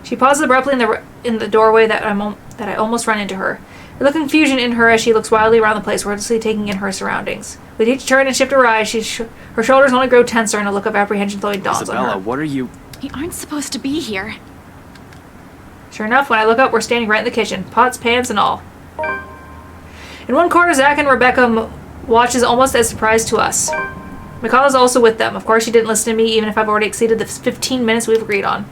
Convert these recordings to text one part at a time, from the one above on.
She pauses abruptly in the doorway that I almost run into her. A look of confusion in her as she looks wildly around the place, wordlessly taking in her surroundings. With each turn and shift of her eyes, her shoulders only grow tenser and a look of apprehension slowly dawns on her. Isabella, what are you... We aren't supposed to be here. Sure enough, when I look up, we're standing right in the kitchen, pots, pans, and all. In one corner, Zach and Rebecca watches almost as surprised to us. McCall is also with them. Of course, she didn't listen to me, even if I've already exceeded the 15 minutes we've agreed on.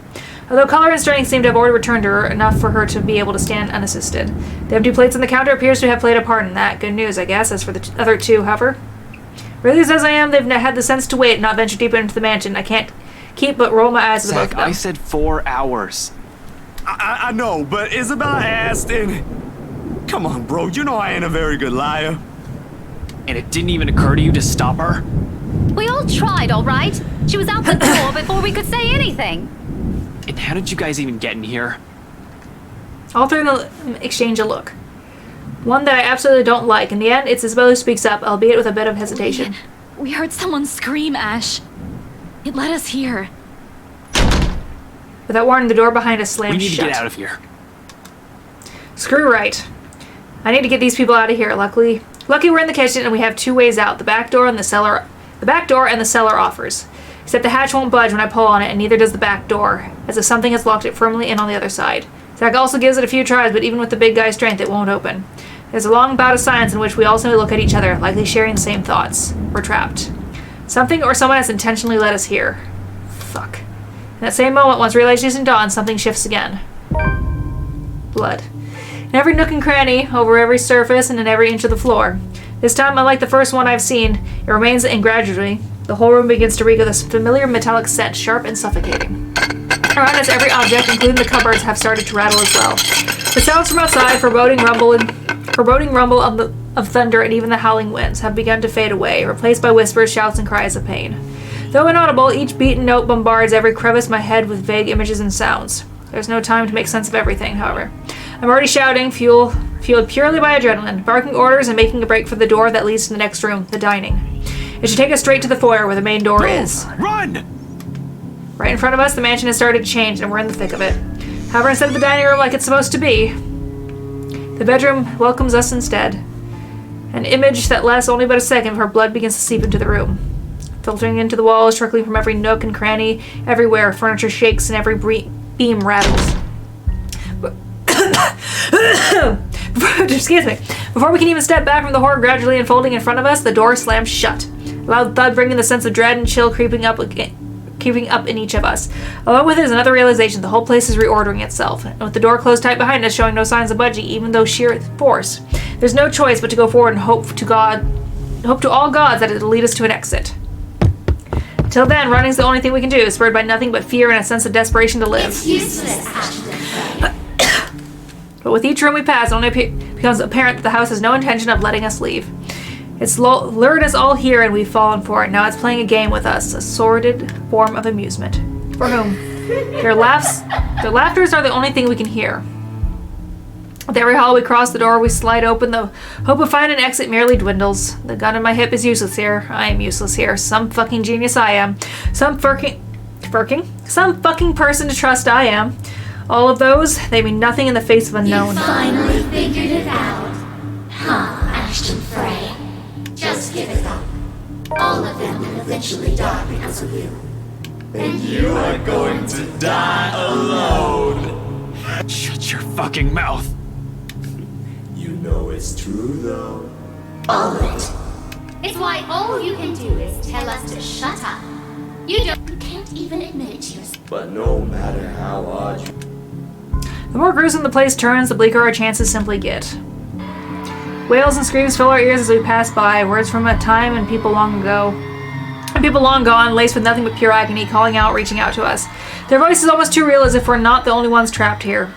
Although color and strength seem to have already returned to her, enough for her to be able to stand unassisted. The empty plates on the counter appears to have played a part in that. Good news, I guess. As for the other two, however, realized as I am, they've had the sense to wait and not venture deeper into the mansion. I can't keep but roll my eyes at the both of them. I said 4 hours. I know, but Isabella asked and... Come on, bro, you know I ain't a very good liar. And it didn't even occur to you to stop her? We all tried, all right? She was out the door before we could say anything. And how did you guys even get in here? All three of them exchange a look. One that I absolutely don't like. In the end, it's Isabella who speaks up, albeit with a bit of hesitation. We heard someone scream, Ash. It led us here. Without warning, the door behind us slams shut. We need to get out of here. Screw right. I need to get these people out of here. Lucky we're in the kitchen and we have 2 ways out: the back door and the cellar. The back door and the cellar offers. Except the hatch won't budge when I pull on it, and neither does the back door, as if something has locked it firmly in on the other side. Zach also gives it a few tries, but even with the big guy's strength, it won't open. There's a long bout of silence in which we all simply look at each other, likely sharing the same thoughts. We're trapped. Something or someone has intentionally led us here. Fuck. In that same moment, once realization dawns, something shifts again. Blood. In every nook and cranny, over every surface, and in every inch of the floor. This time, unlike the first one I've seen, it remains, and gradually, the whole room begins to reek of this familiar metallic scent, sharp and suffocating. Around us, every object, including the cupboards, have started to rattle as well. The sounds from outside, foreboding rumble of thunder, and even the howling winds, have begun to fade away, replaced by whispers, shouts, and cries of pain. Though inaudible, each beaten note bombards every crevice in my head with vague images and sounds. There's no time to make sense of everything, however. I'm already shouting, fueled purely by adrenaline, barking orders and making a break for the door that leads to the next room, the dining. It should take us straight to the foyer where the main door is. Run! Right in front of us, the mansion has started to change, and we're in the thick of it. However, instead of the dining room like it's supposed to be, the bedroom welcomes us instead. An image that lasts only but a second before blood begins to seep into the room. Filtering into the walls, trickling from every nook and cranny, everywhere, furniture shakes and every beam rattles. Excuse me. Before we can even step back from the horror gradually unfolding in front of us, the door slams shut. A loud thud bringing the sense of dread and chill creeping up in each of us. Along with it is another realization: the whole place is reordering itself. And with the door closed tight behind us, showing no signs of budging, even though sheer force, there's no choice but to go forward and hope to all gods that it'll lead us to an exit. Till then, running's the only thing we can do, spurred by nothing but fear and a sense of desperation to live. It's useless. But with each room we pass, it only becomes apparent that the house has no intention of letting us leave. It's lured us all here and we've fallen for it. Now it's playing a game with us, a sordid form of amusement. For whom? Their laughters are the only thing we can hear. With every hall we cross, the door we slide open, the hope of finding an exit merely dwindles. The gun in my hip is useless here. I am useless here. Some fucking genius I am. Some fucking person to trust I am. All of those, they mean nothing in the face of unknown. You finally figured it out. Huh, Ashton Frey. Just give it up. All of them will eventually die because of you. And you are going to die alone. Shut your fucking mouth. You know it's true, though. All of it. It's why all you can do is tell us to shut up. You can't even admit it to yourself. But no matter how hard you... The more gruesome the place turns, the bleaker our chances simply get. Wails and screams fill our ears as we pass by, words from a time and people long ago. And people long gone, laced with nothing but pure agony, calling out, reaching out to us. Their voice is almost too real, as if we're not the only ones trapped here.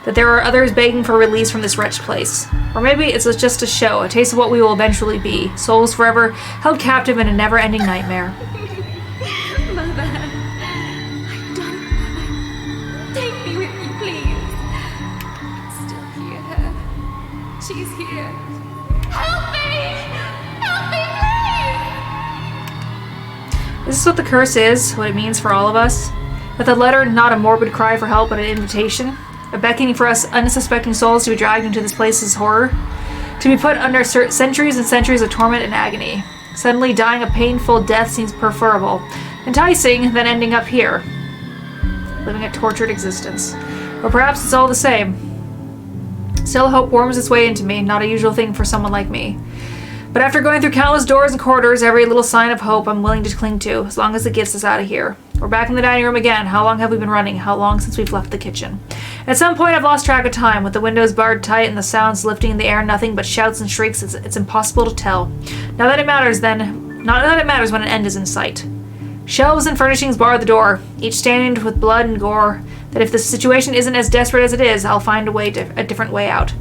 That there are others begging for release from this wretched place. Or maybe it's just a show, a taste of what we will eventually be. Souls forever held captive in a never-ending nightmare. Mother. I'm done, Mother. Take me with you, please. I can still hear her. She's here. Help me! Help me, please! Is this what the curse is? What it means for all of us? With a letter not a morbid cry for help but an invitation, a beckoning for us unsuspecting souls to be dragged into this place's horror, to be put under centuries and centuries of torment and agony. Suddenly dying a painful death seems preferable, enticing, than ending up here, living a tortured existence. Or perhaps it's all the same. Still, hope worms its way into me, not a usual thing for someone like me. But after going through countless doors and corridors, every little sign of hope I'm willing to cling to, as long as it gets us out of here. We're back in the dining room again. How long have we been running? How long since we've left the kitchen? At some point, I've lost track of time. With the windows barred tight and the sounds lifting in the air, nothing but shouts and shrieks, it's impossible to tell. Not that it matters when an end is in sight. Shelves and furnishings bar the door, each stained with blood and gore, that if the situation isn't as desperate as it is, I'll find a different way out.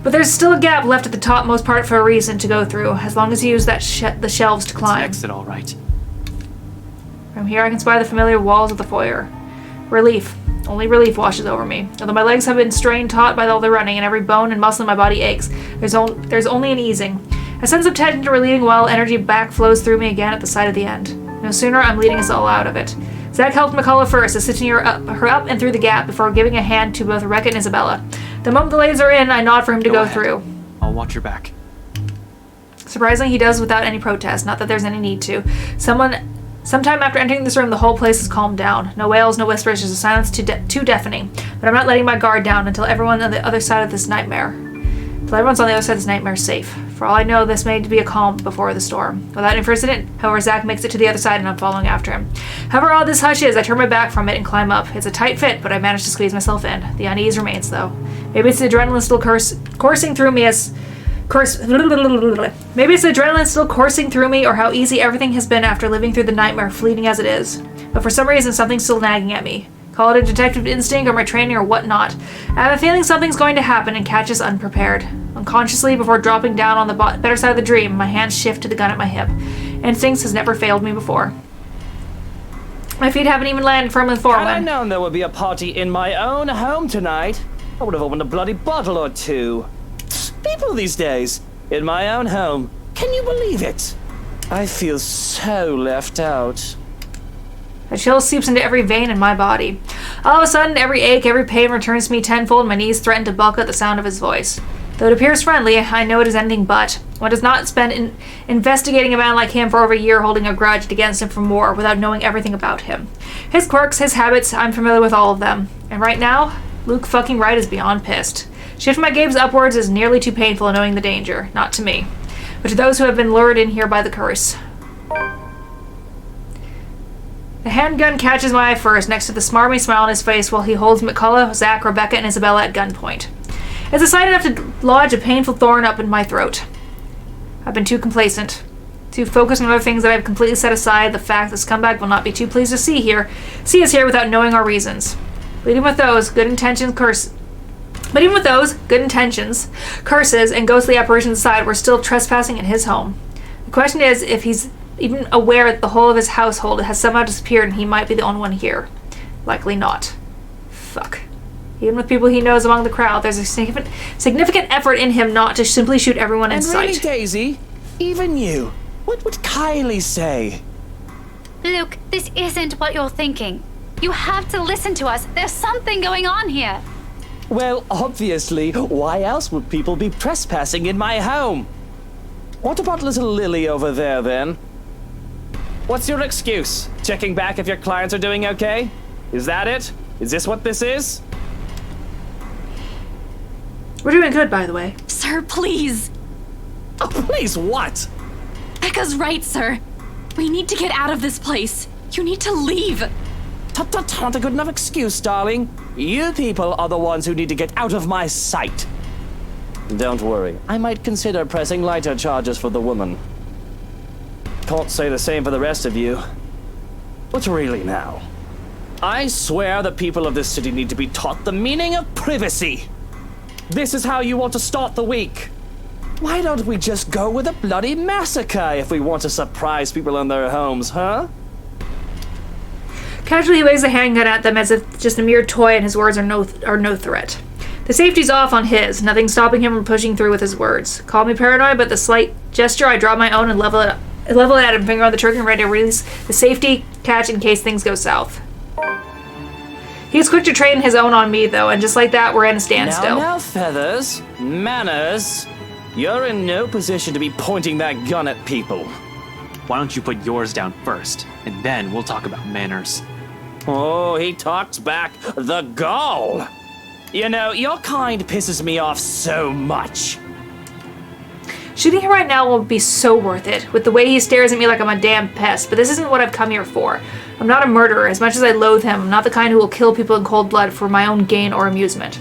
But there's still a gap left at the topmost part for a reason to go through, as long as you use the shelves to climb. It's an exit, all right. From here I can spy the familiar walls of the foyer. Relief. Only relief washes over me. Although my legs have been strained taut by all the running, and every bone and muscle in my body aches, there's only an easing. A sense of tension relieving while energy back flows through me again at the sight of the end. No sooner I'm leading us all out of it. Zach helped McCullough first, assisting her up and through the gap before giving a hand to both Rebecca and Isabella. The moment the ladies are in, I nod for him to go ahead. through. I'll watch your back. Surprisingly, he does without any protest, not that there's any need to. Sometime after entering this room, the whole place has calmed down. No wails, no whispers, just a silence too deafening. But I'm not letting my guard down until everyone's on the other side of this nightmare is safe. For all I know, this may be a calm before the storm. Without any incident, however, Zach makes it to the other side and I'm following after him. However odd this hush is, I turn my back from it and climb up. It's a tight fit, but I manage to squeeze myself in. The unease remains, though. Maybe it's the adrenaline still coursing through me or how easy everything has been after living through the nightmare, fleeting as it is. But for some reason, something's still nagging at me. Call it a detective instinct or my training or whatnot. I have a feeling something's going to happen and catch us unprepared. Unconsciously, before dropping down on the better side of the dream, my hands shift to the gun at my hip. Instincts has never failed me before. My feet haven't even landed firmly forward. Had I known there would be a party in my own home tonight, I would have opened a bloody bottle or two. People these days, in my own home, can you believe it? I feel so left out. A chill seeps into every vein in my body. All of a sudden, every ache, every pain returns to me tenfold, and my knees threaten to buckle at the sound of his voice. Though it appears friendly, I know it is anything but. One does not spend investigating a man like him for over a year holding a grudge against him from war without knowing everything about him. His quirks, his habits, I'm familiar with all of them. And right now, Luke fucking Wright is beyond pissed. Shifting my gaze upwards is nearly too painful knowing the danger. Not to me, but to those who have been lured in here by the curse. The handgun catches my eye first, next to the smarmy smile on his face while he holds McCullough, Zach, Rebecca, and Isabella at gunpoint. It's a sight enough to lodge a painful thorn up in my throat. I've been too complacent, too focused on other things that I've completely set aside the fact this scumbag will not be too pleased to see us here without knowing our reasons. But even with those, good intentions, curses, and ghostly apparitions aside, we're still trespassing in his home. The question is if he's even aware that the whole of his household has somehow disappeared and he might be the only one here. Likely not. Fuck. Even with people he knows among the crowd, there's a significant effort in him not to simply shoot everyone in sight. And really, Daisy, even you, what would Kylie say? Luke, this isn't what you're thinking. You have to listen to us. There's something going on here. Well, obviously, why else would people be trespassing in my home? What about little Lily over there, then? What's your excuse? Checking back if your clients are doing okay? Is that it? Is this what this is? We're doing good, by the way. Sir, please. Oh, please what? Becca's right, sir. We need to get out of this place. You need to leave. Tut, not a good enough excuse, darling. You people are the ones who need to get out of my sight. Don't worry, I might consider pressing lighter charges for the woman. Can't say the same for the rest of you. But really now, I swear the people of this city need to be taught the meaning of privacy. This is how you want to start the week. Why don't we just go with a bloody massacre if we want to surprise people in their homes, huh? Casually, he waves a handgun at them as if just a mere toy, and his words are no threat. The safety's off on his, nothing stopping him from pushing through with his words. Call me paranoid, but the slight gesture, I drop my own and level it at him, finger on the trigger and ready to release the safety catch in case things go south. He's quick to train his own on me, though, and just like that, we're in a standstill. Now, Feathers. Manners. You're in no position to be pointing that gun at people. Why don't you put yours down first, and then we'll talk about manners. Oh, he talks back. The gall! You know, your kind pisses me off so much. Shooting him right now will be so worth it, with the way he stares at me like I'm a damn pest, but this isn't what I've come here for. I'm not a murderer, as much as I loathe him. I'm not the kind who will kill people in cold blood for my own gain or amusement.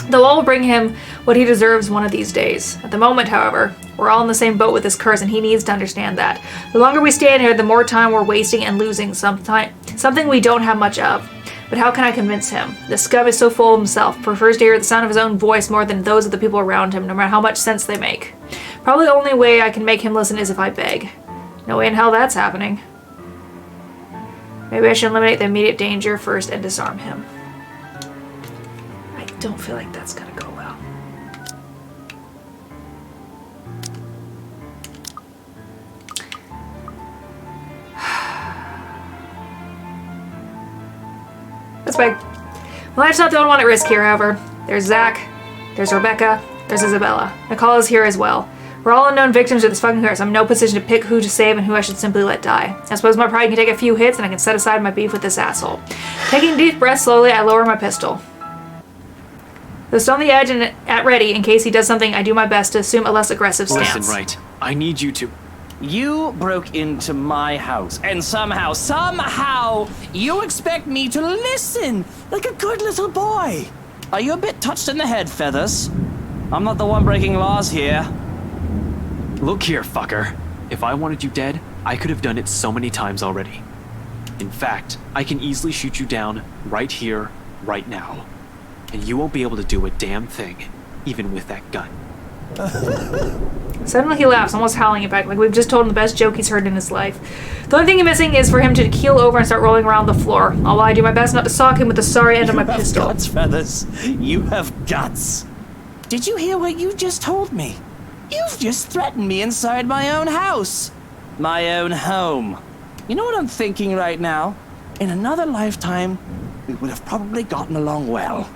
The law will bring him what he deserves one of these days. At the moment, however, we're all in the same boat with this curse, and he needs to understand that. The longer we stand here, the more time we're wasting and losing something we don't have much of. But how can I convince him? The scum is so full of himself, prefers to hear the sound of his own voice more than those of the people around him, no matter how much sense they make. Probably the only way I can make him listen is if I beg. No way in hell that's happening. Maybe I should eliminate the immediate danger first and disarm him. I don't feel like that's gonna go well. That's big. Well, that's not the only one at risk here, however. There's Zach, there's Rebecca, there's Isabella. Nicole is here as well. We're all unknown victims of this fucking curse. I'm in no position to pick who to save and who I should simply let die. I suppose my pride can take a few hits and I can set aside my beef with this asshole. Taking deep breaths slowly, I lower my pistol. Though still on the edge and at ready in case he does something, I do my best to assume a less aggressive stance. Listen, right. I need you to... You broke into my house, and somehow, you expect me to listen like a good little boy. Are you a bit touched in the head, Feathers? I'm not the one breaking laws here. Look here, fucker. If I wanted you dead, I could have done it so many times already. In fact, I can easily shoot you down right here, right now. And you won't be able to do a damn thing, even with that gun. Suddenly he laughs, almost howling it back, like we've just told him the best joke he's heard in his life. The only thing he's missing is for him to keel over and start rolling around the floor, all while I do my best not to sock him with the sorry end of my pistol. You have guts, Feathers. You have guts. Did you hear what you just told me? You've just threatened me inside my own house. My own home. You know what I'm thinking right now? In another lifetime, we would have probably gotten along well.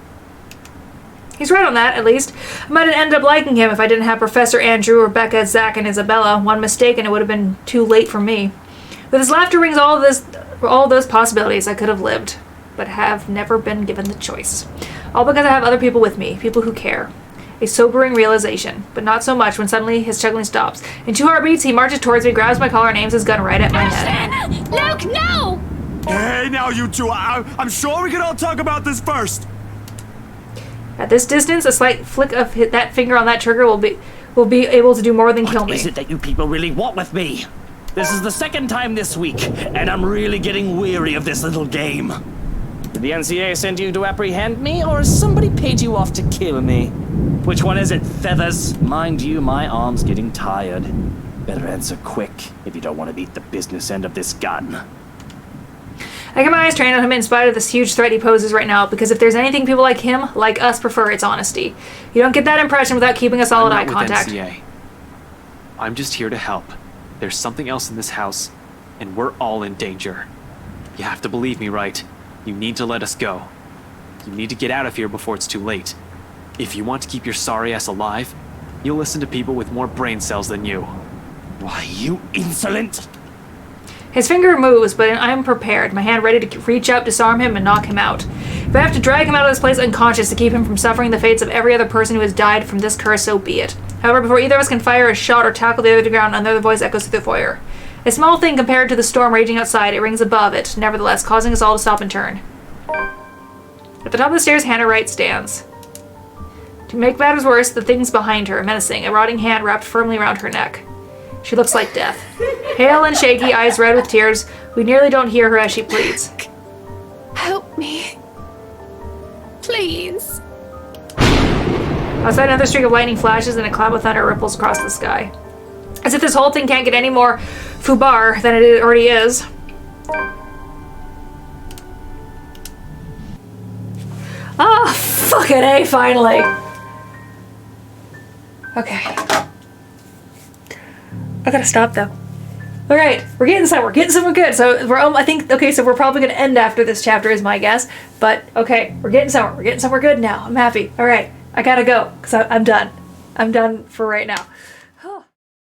He's right on that, at least. I might have ended up liking him if I didn't have Professor Andrew, Rebecca, Zach, and Isabella. One mistake and it would have been too late for me. With his laughter rings all those possibilities I could have lived, but have never been given the choice. All because I have other people with me, people who care. A sobering realization, but not so much when suddenly his chuckling stops. In 2 heartbeats, he marches towards me, grabs my collar, and aims his gun right at my head. Luke, no! Hey, now you two, I'm sure we can all talk about this first. At this distance, a slight flick of that finger on that trigger will be able to do more than kill me. What is it that you people really want with me? This is the second time this week, and I'm really getting weary of this little game. Did the NCA send you to apprehend me, or has somebody paid you off to kill me? Which one is it, Feathers? Mind you, my arm's getting tired. Better answer quick if you don't want to beat the business end of this gun. I get my eyes trained on him in spite of this huge threat he poses right now, because if there's anything people like him, like us, prefer, it's honesty. You don't get that impression without keeping a solid eye contact. With NCA. I'm just here to help. There's something else in this house, and we're all in danger. You have to believe me, right? You need to let us go. You need to get out of here before it's too late. If you want to keep your sorry ass alive, you'll listen to people with more brain cells than you. Why, you insolent! His finger moves, but I'm prepared, my hand ready to reach out, disarm him, and knock him out. If I have to drag him out of this place unconscious to keep him from suffering the fates of every other person who has died from this curse, so be it. However, before either of us can fire a shot or tackle the other to the ground, another voice echoes through the foyer. A small thing compared to the storm raging outside, it rings above it, nevertheless, causing us all to stop and turn. At the top of the stairs, Hannah Wright stands. To make matters worse, the thing's behind her, menacing, a rotting hand wrapped firmly around her neck. She looks like death. Pale and shaky, eyes red with tears, we nearly don't hear her as she pleads. Help me. Please. Outside, another streak of lightning flashes and a cloud of thunder ripples across the sky. As if this whole thing can't get any more foobar than it already is. Oh, fucking A, finally. Okay. I gotta stop though. All right, we're getting somewhere. We're getting somewhere good. So I think, okay, so we're probably gonna end after this chapter is my guess. But okay, we're getting somewhere. We're getting somewhere good now. I'm happy. All right, I gotta go because I'm done. I'm done for right now.